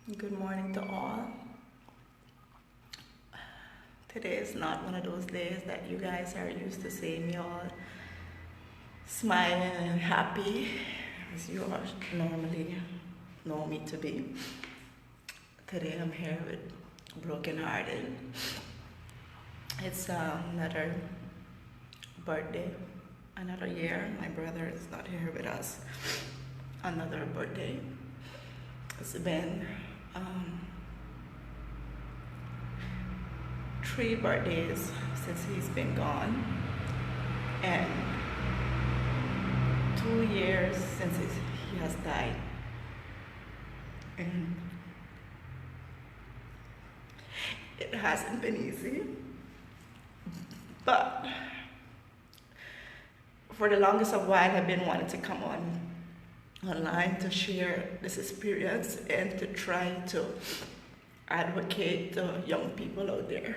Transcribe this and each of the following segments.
Good morning to all. Today is not one of those days that you guys are used to seeing me all smiling and happy as you are normally know me to be. Today I'm here with brokenhearted. It's another birthday, another year. My brother is not here with us. Another birthday. It's been 3 birthdays since he's been gone, and 2 years since he has died. And it hasn't been easy, but for the longest of while I've been wanting to come online to share this experience and to try to advocate to young people out there.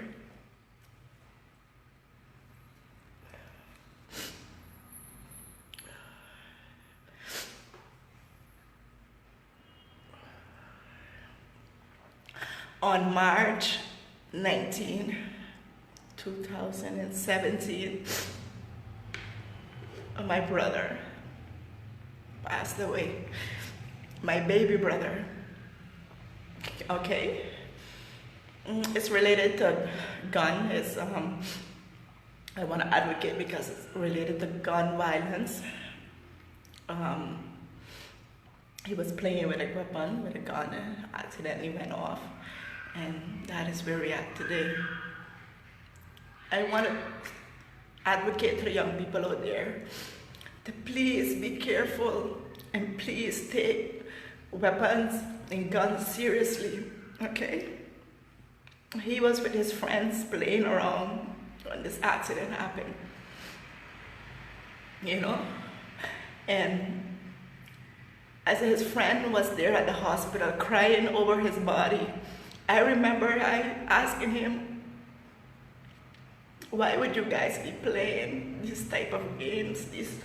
On March 19, 2017, my brother passed away. My baby brother. Okay? It's related to gun. I want to advocate because it's related to gun violence. He was playing with a weapon, with a gun, and accidentally went off. And that is where we are today. I want to advocate to the young people out there to please be careful and please take weapons and guns seriously, okay? He was with his friends playing around when this accident happened, you know? And as his friend was there at the hospital crying over his body, I remember I asking him, why would you guys be playing these type of games, these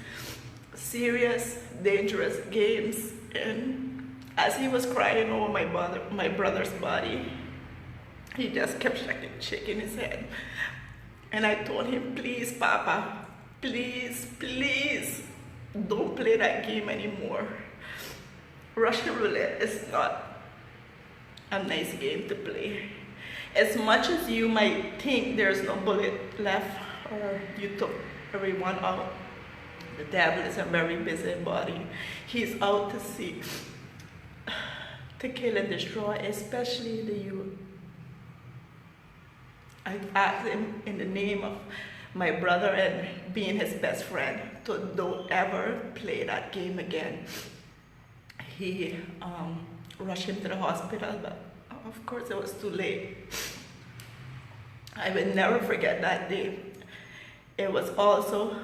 serious, dangerous games? And as he was crying over my brother's body, he just kept shaking his head. And I told him, please, Papa, please, please, don't play that game anymore. Russian roulette is not a nice game to play. As much as you might think there's no bullet left or you took everyone out, the devil is a very busy body. He's out to seek, to kill and destroy, especially the youth. I asked him in the name of my brother and being his best friend to don't ever play that game again. He rushed him to the hospital, but of course it was too late. I will never forget that day. It was also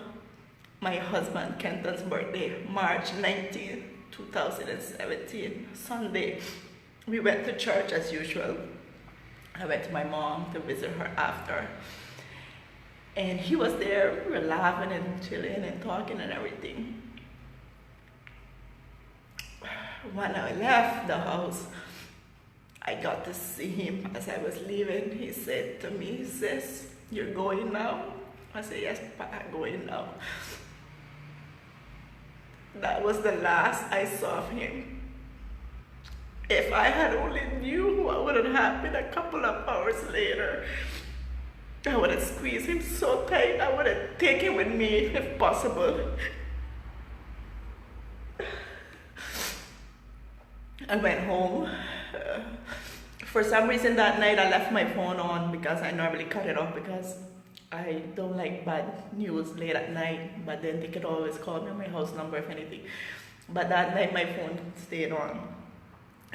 my husband Kenton's birthday, March 19, 2017, Sunday. We went to church as usual. I went to my mom to visit her after. And he was there. We were laughing and chilling and talking and everything. When I left the house, I got to see him as I was leaving. He said to me, sis, you're going now? I said, yes, Papa, I'm going now. That was the last I saw of him. If I had only knew what would have happened a couple of hours later, I would have squeezed him so tight, I would have taken him with me if possible. I went home. For some reason that night I left my phone on because I normally cut it off because I don't like bad news late at night, but then they could always call me on my house number if anything. But that night my phone stayed on.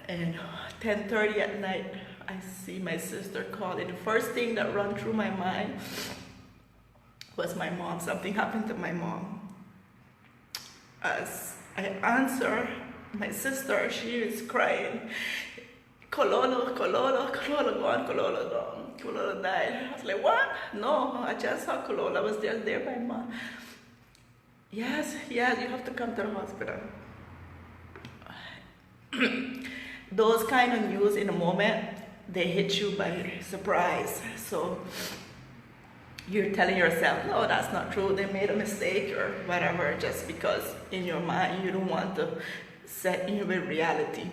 And 10:30 at night, I see my sister calling. The first thing that ran through my mind was my mom. Something happened to my mom. As I answer, my sister, she is crying. Kololo gone, Kololo gone. Kololo died. I was like, what? No, I just saw Kololo. I was just there by mom. Yes, you have to come to the hospital. those kind of news in a moment, they hit you by surprise. So you're telling yourself, no, that's not true, they made a mistake or whatever, just because in your mind you don't want to set in with reality.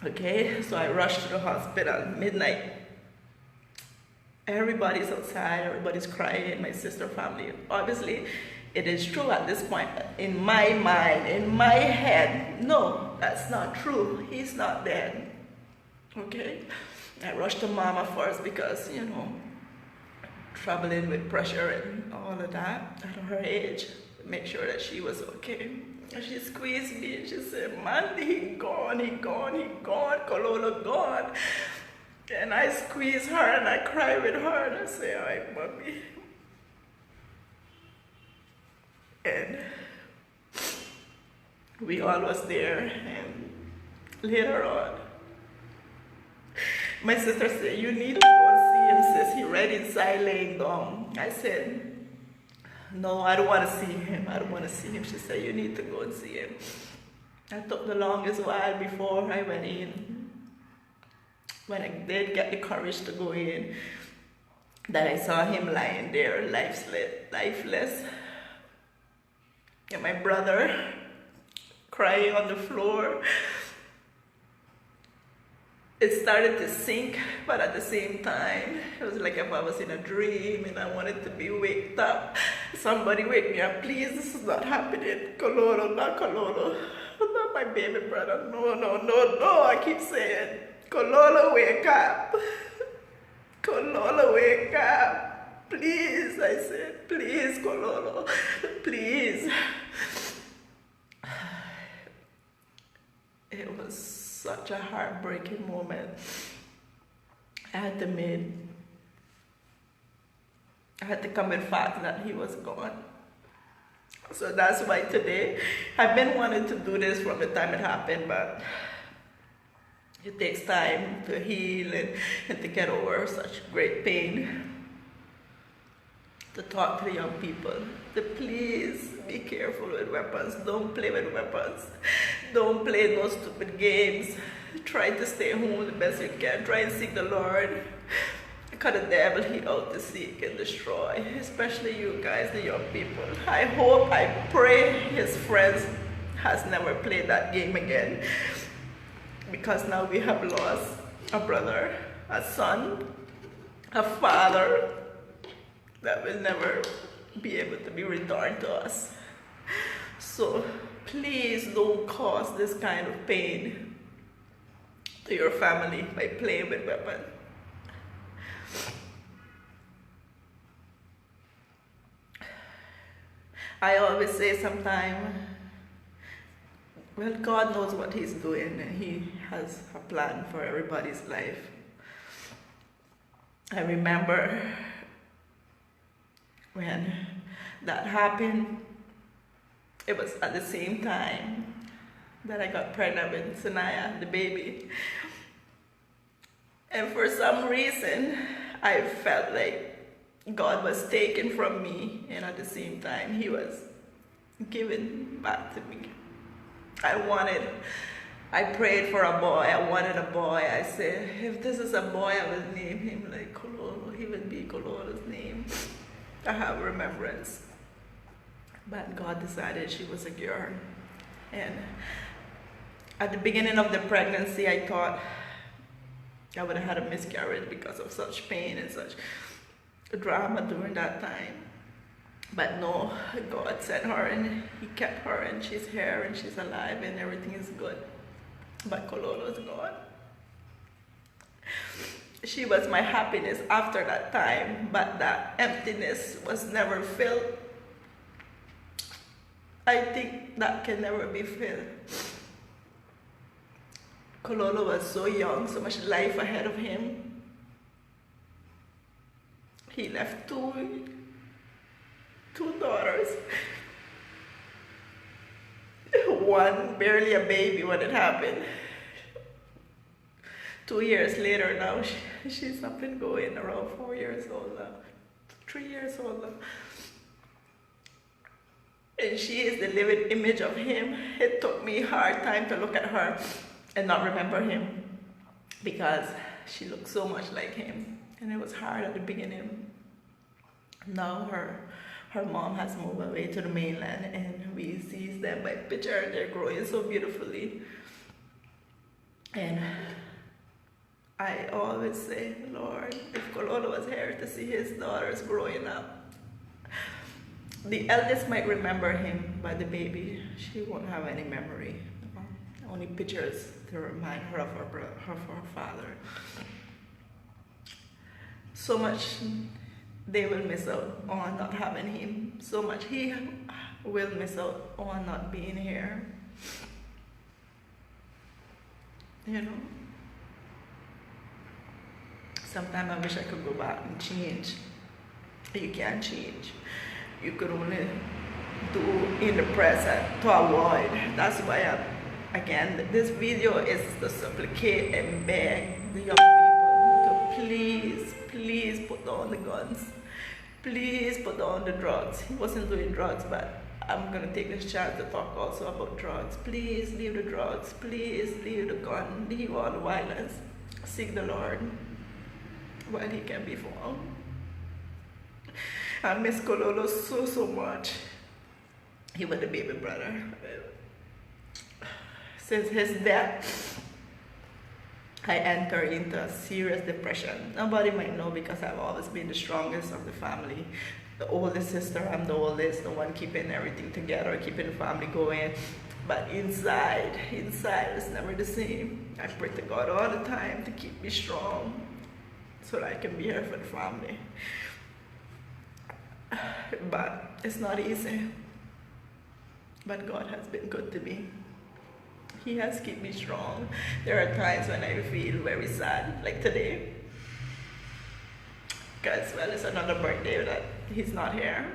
Okay, so I rushed to the hospital midnight. Everybody's outside, everybody's crying, my sister family. Obviously, it is true at this point. In my mind, in my head, no, that's not true. He's not dead. Okay? I rushed to mama first because, you know, traveling with pressure and all of that at her age, make sure that she was okay. And she squeezed me and she said, "Mandy, he gone, Kololo gone." And I squeeze her and I cry with her and I say, "All right, mommy." And we all was there, and later on, my sister said, "You need to go and see him, sis. He right inside laying down." I said, "No, I don't want to see him. I don't want to see him." She said, "You need to go and see him." I took the longest while before I went in. When I did get the courage to go in, that I saw him lying there, lifeless. And my brother crying on the floor. It started to sink, but at the same time, it was like if I was in a dream and I wanted to be waked up. Somebody wake me up, please, this is not happening. Kololo, not Kololo. Not my baby brother. No, I keep saying, "Kololo, wake up. Kololo, wake up. Please," I said, "please, Kololo, please." It was such a heartbreaking moment. I had to come in fact that he was gone. So that's why today, I've been wanting to do this from the time it happened, but it takes time to heal and to get over such great pain. To talk to the young people, to please be careful with weapons. Don't play with weapons. Don't play those stupid games. Try to stay home the best you can. Try and seek the Lord. Because the devil, he out to seek and destroy. Especially you guys, the young people. I hope, I pray his friends has never played that game again. Because now we have lost a brother, a son, a father that will never be able to be returned to us. So please don't cause this kind of pain to your family by playing with weapons. I always say sometimes, well, God knows what he's doing and he has a plan for everybody's life. I remember when that happened, it was at the same time that I got pregnant with Sanaya, the baby. And for some reason, I felt like God was taken from me, and at the same time, he was given back to me. I prayed for a boy. I wanted a boy. I said, if this is a boy, I will name him like Kololo. He will be Kololo's name. I have remembrance. But God decided she was a girl. And at the beginning of the pregnancy, I thought I would have had a miscarriage because of such pain and such drama during that time. But no, God sent her and he kept her and she's here and she's alive and everything is good. But Kololo's gone. She was my happiness after that time, but that emptiness was never filled. I think that can never be filled. Kololo was so young, so much life ahead of him. He left two daughters. One barely a baby when it happened. 2 years later now, she's up and going, around 4 years old now. 3 years old now. And she is the living image of him. It took me a hard time to look at her and not remember him because she looked so much like him, and it was hard at the beginning. Now her mom has moved away to the mainland, and we see them by picture, and they're growing so beautifully. And I always say, Lord, if Cololo was here to see his daughters growing up, the eldest might remember him, but the baby, she won't have any memory. Only pictures to remind her of her father. So much they will miss out on not having him. So much he will miss out on not being here. You know? Sometimes I wish I could go back and change. You can't change. You could only do in the present to avoid. That's why again, this video is to supplicate and beg the young people to please put down the guns. Please put down the drugs. He wasn't doing drugs, but I'm gonna take this chance to talk also about drugs. Please leave the drugs. Please leave the gun. Leave all the violence. Seek the Lord while he can be found. I miss Cololo so much. He was the baby brother. Since his death, I entered into a serious depression. Nobody might know because I've always been the strongest of the family. The oldest sister, I'm the oldest, the one keeping everything together, keeping the family going. But inside it's never the same. I pray to God all the time to keep me strong so that I can be here for the family. But it's not easy. But God has been good to me. He has kept me strong. There are times when I feel very sad, like today. Because, well, it's another birthday that he's not here.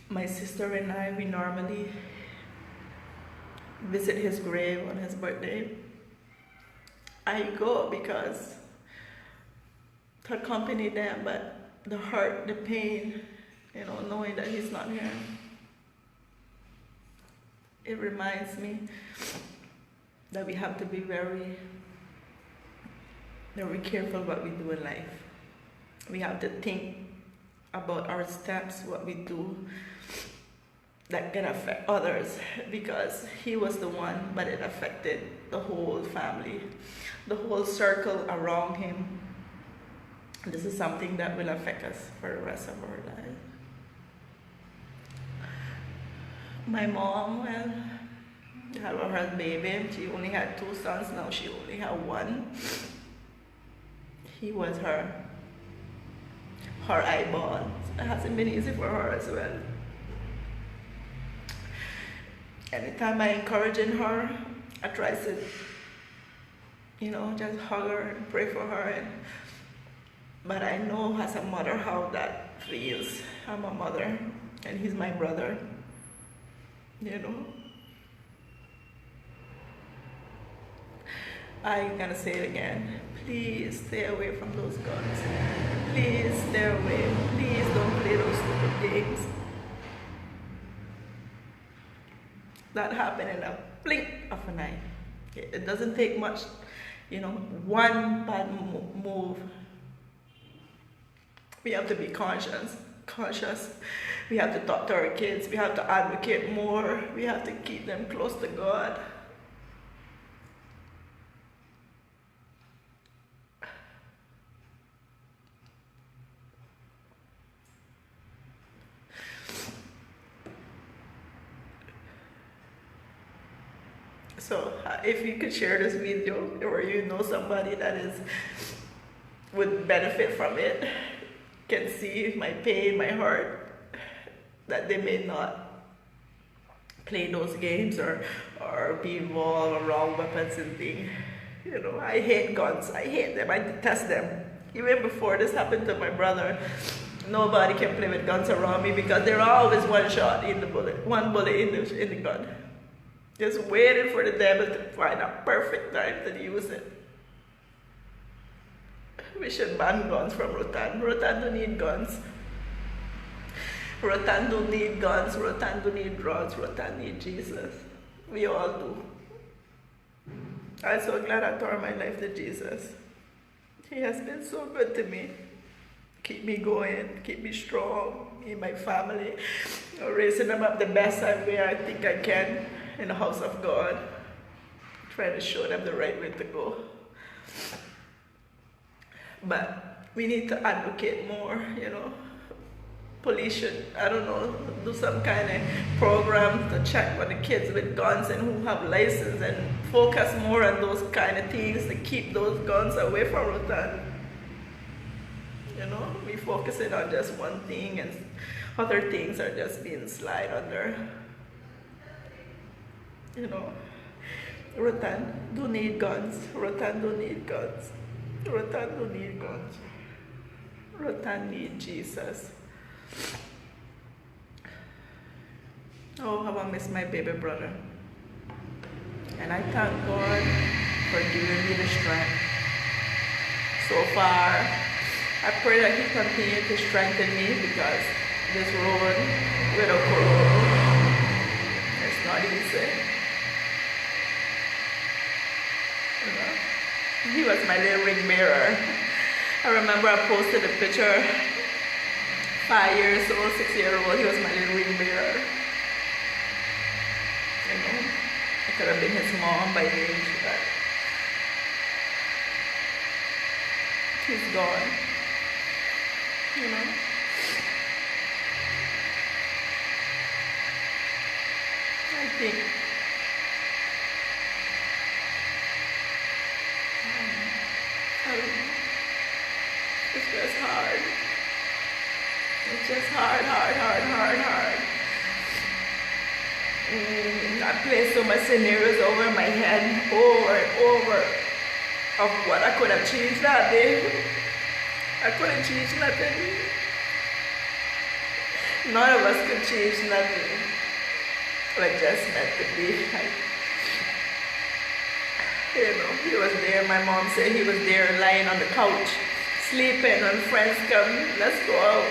My sister and I, we normally visit his grave on his birthday. I go because to accompany them, but the hurt, the pain, you know, knowing that he's not here, it reminds me that we have to be very careful what we do in life. We have to think about our steps, what we do that can affect others, because he was the one, but it affected the whole family, the whole circle around him. This is something that will affect us for the rest of our lives. My mom, well, had her baby. She only had 2 sons, now she only had 1. He was her eyeball. It hasn't been easy for her as well. Anytime I encouraging her, I try to, you know, just hug her and pray for her. But I know as a mother how that feels. I'm a mother, and he's my brother. You know, I'm gonna say it again. Please stay away from those guns. Please stay away. Please don't play those stupid games. That happened in a blink of an eye. It doesn't take much, you know, one bad move. We have to be conscious. We have to talk to our kids. We have to advocate more. We have to keep them close to God. So if you could share this video, or you know somebody that would benefit from it, can see my pain, my heart, that they may not play those games or be involved around weapons and things. You know, I hate guns. I hate them. I detest them. Even before this happened to my brother, nobody can play with guns around me because they're always one shot in the bullet, one bullet in the gun. Just waiting for the devil to find a perfect time to use it. We should ban guns from Rotan. Rotan don't need guns. Rotan don't need guns. Rotan don't need drugs. Rotan need Jesus. We all do. I'm so glad I turned my life to Jesus. He has been so good to me. Keep me going, keep me strong, me and my family. Raising them up the best way I think I can in the house of God. Trying to show them the right way to go. But we need to advocate more, you know. Police should, I don't know, do some kind of program to check for the kids with guns and who have license and focus more on those kind of things to keep those guns away from Roulette. You know, we focusing on just one thing and other things are just being slide under. You know, Roulette do need guns. Roulette do need guns. Roulette do need guns. Roulette need Jesus. Oh, how I miss my baby brother. And I thank God for giving me the strength. So far, I pray that He continue to strengthen me because this road without Corona, it's not easy. You know? He was my little ring bearer. I remember I posted a picture 5 years old, 6-year-old, he was my little ring bearer. You know, I could have been his mom by age, but he's gone. You know. I think I don't know. It's just hard. It's just hard. I play so much scenarios over my head, over and over, of what I could have changed that day. I couldn't change nothing. None of us could change nothing. Like just meant to be. You know, he was there. My mom said he was there lying on the couch, sleeping, and friends come, let's go out.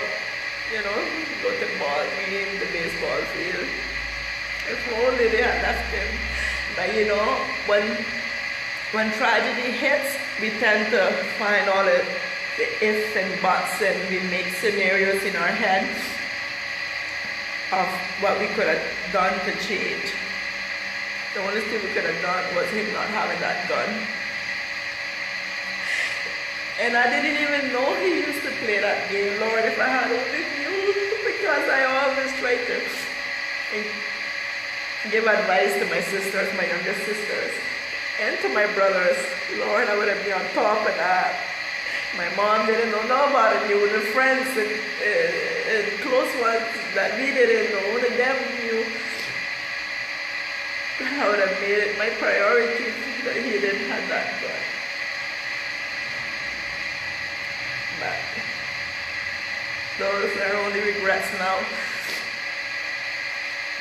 You know, go to the ball game, the baseball field. If only they had left him. But you know, when tragedy hits, we tend to find all the ifs and buts, and we make scenarios in our head of what we could have done to change. The only thing we could have done was him not having that gun. And I didn't even know he used to play that game. Lord, if I had only knew, because I always try to give advice to my sisters, my younger sisters, and to my brothers. Lord, I would have been on top of that. My mom didn't know about it. You, the friends and close ones that we didn't know, only them knew. I would have made it my priority that he didn't have that gun. But those are only regrets now.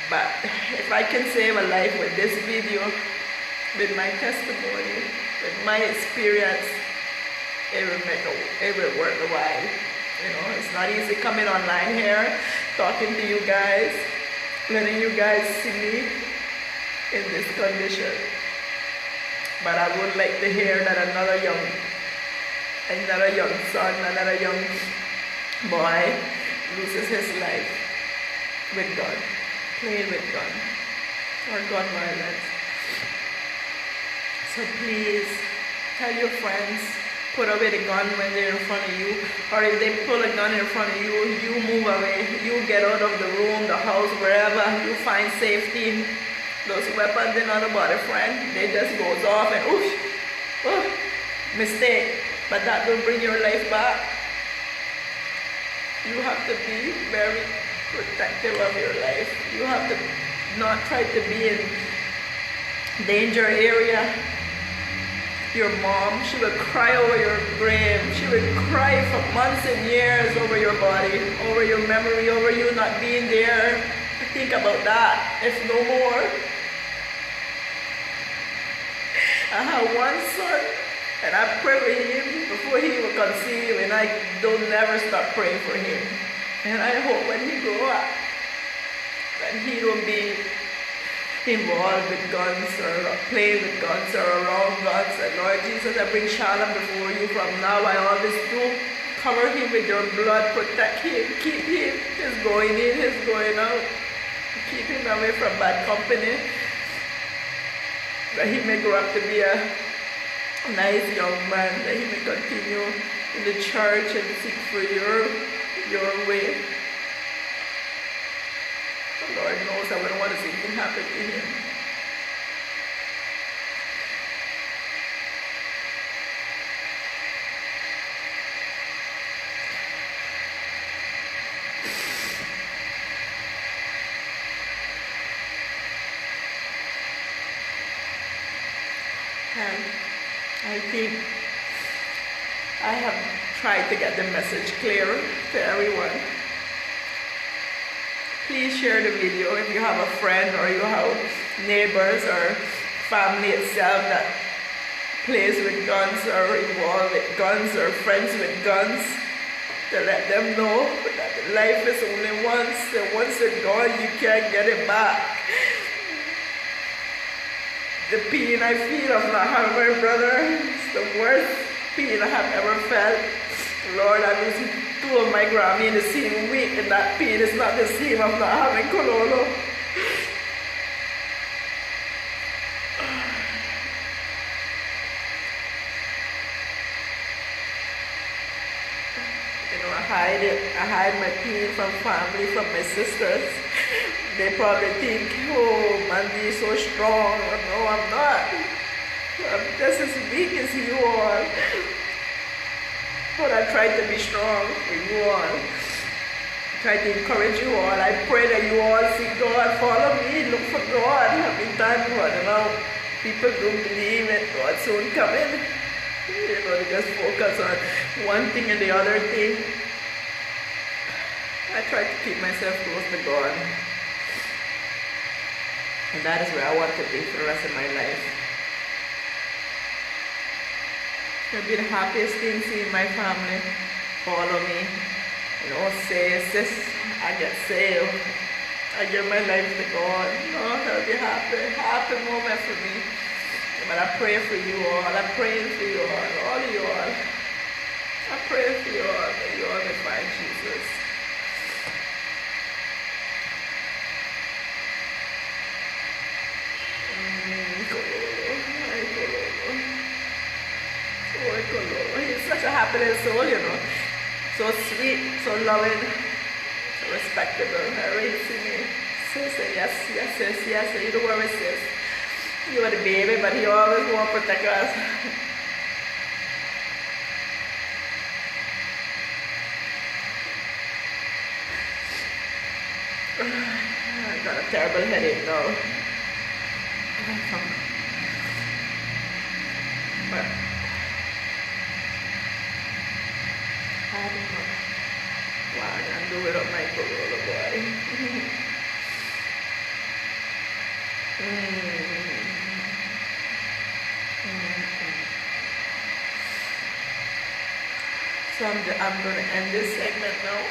But if I can save a life with this video, with my testimony, with my experience, it will work a while. You know, it's not easy coming online here, talking to you guys, letting you guys see me in this condition. But I would like to hear that another young son, another young boy loses his life with gun, playing with gun, or gun violence. So please tell your friends, put away the gun when they're in front of you, or if they pull a gun in front of you, you move away, you get out of the room, the house, wherever you find safety. Those weapons are not about a friend, they just goes off and oof, mistake, but that will bring your life back. You have to be very protective of your life. You have to not try to be in danger area. Your mom, she would cry over your grave. She would cry for months and years over your body, over your memory, over you not being there. Think about that, if no more. I have one son, and I pray for him before he will conceive, and I don't never stop praying for him. And I hope when he grow up, that he will be involved with guns or playing with guns or around guns. And Lord Jesus, I bring Shalom before you from now. I always do. Cover him with your blood, protect him, keep him, his going in, his going out. Keep him away from bad company. That he may grow up to be a nice young man, that he may continue in the church and seek for your way. The Lord knows I wouldn't want to see anything happen to him. And I think I have tried to get the message clear to everyone. Please share the video if you have a friend or you have neighbors or family itself that plays with guns or involved with guns or friends with guns, to let them know that life is only once, and once it's gone, you can't get it back. The pain I feel of not having my brother is the worst pain I have ever felt. Lord, I lose 2 of my Grammy in the same week, and that pain is not the same of not having Kololo. You know, I hide it. I hide my pain from family, from my sisters. They probably think, oh, Mandy is so strong. No, I'm not. I'm just as weak as you are. But I try to be strong for you all. I try to encourage you all. I pray that you all seek God. Follow me. Look for God. Every time running out. People don't believe it. God's soon coming. You know, they just focus on one thing and the other thing. I try to keep myself close to God. And that is where I want to be for the rest of my life. It'll be the happiest thing seeing my family follow me. You know, say, sis, I get saved. I give my life to God. You know, that'll be happy moment for me. But I pray for you all. I'm praying for you all of you all. I pray for you all, that you all may find Jesus. He's such a happy little soul, you know. So sweet, so loving, so respectable. I really see me. Sis, yes, yes, sis, yes. You don't worry, sis. You are the baby, but he always wants to protect us. I got a terrible headache now. But I don't know what I can do without my Corolla boy. So I'm going to end this segment now.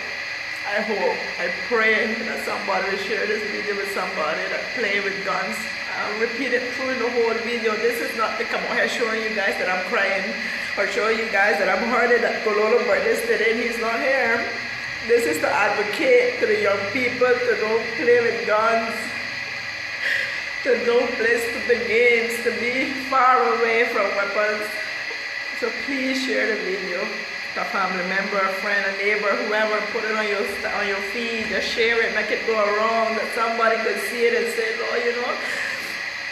I hope, I pray that somebody will share this video with somebody that play with guns. I'll repeat it through the whole video. This is not to come out here showing you guys that I'm crying or showing you guys that I'm hurting that Kololo birthday today and he's not here. This is to advocate to the young people to don't play with guns, to don't play stupid games, to be far away from weapons. So please share the video. A family member, a friend, a neighbor, whoever, put it on your feed, just share it, make it go around, that somebody could see it and say, oh, you know,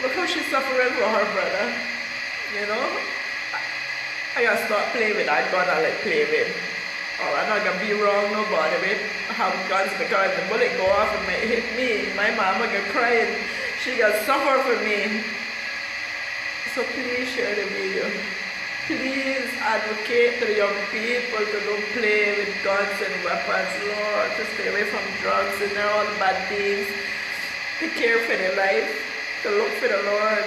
look how she's suffering for her brother. You know, I gotta stop playing with that gun I like play with. Or I'm not gonna be wrong nobody with have guns, because the bullet go off and may hit me. My mama get crying, she got suffer for me. So please share the video. Please advocate to the young people to don't play with guns and weapons, Lord, to stay away from drugs and all the bad things, to care for their life, to look for the Lord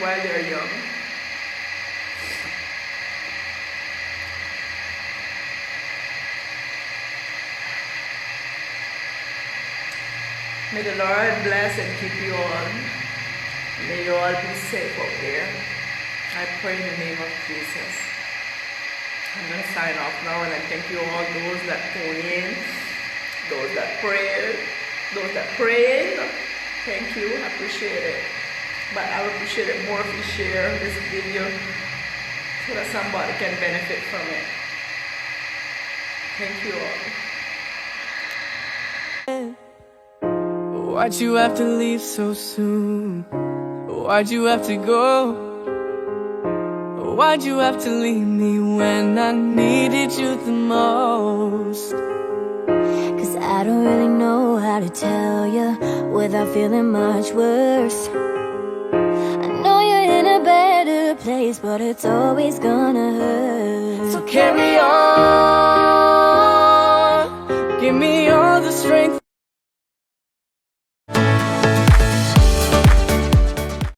while they're young. May the Lord bless and keep you all. May you all be safe out there. I pray in the name of Jesus. I'm going to sign off now, and I thank you all, those that tune in, those that prayed, those that prayed. Thank you. I appreciate it. But I would appreciate it more if you share this video so that somebody can benefit from it. Thank you all. Why'd you have to leave so soon? Why'd you have to go? Why'd you have to leave me when I needed you the most? Cause I don't really know how to tell you without feeling much worse. I know you're in a better place, but it's always gonna hurt. So carry on.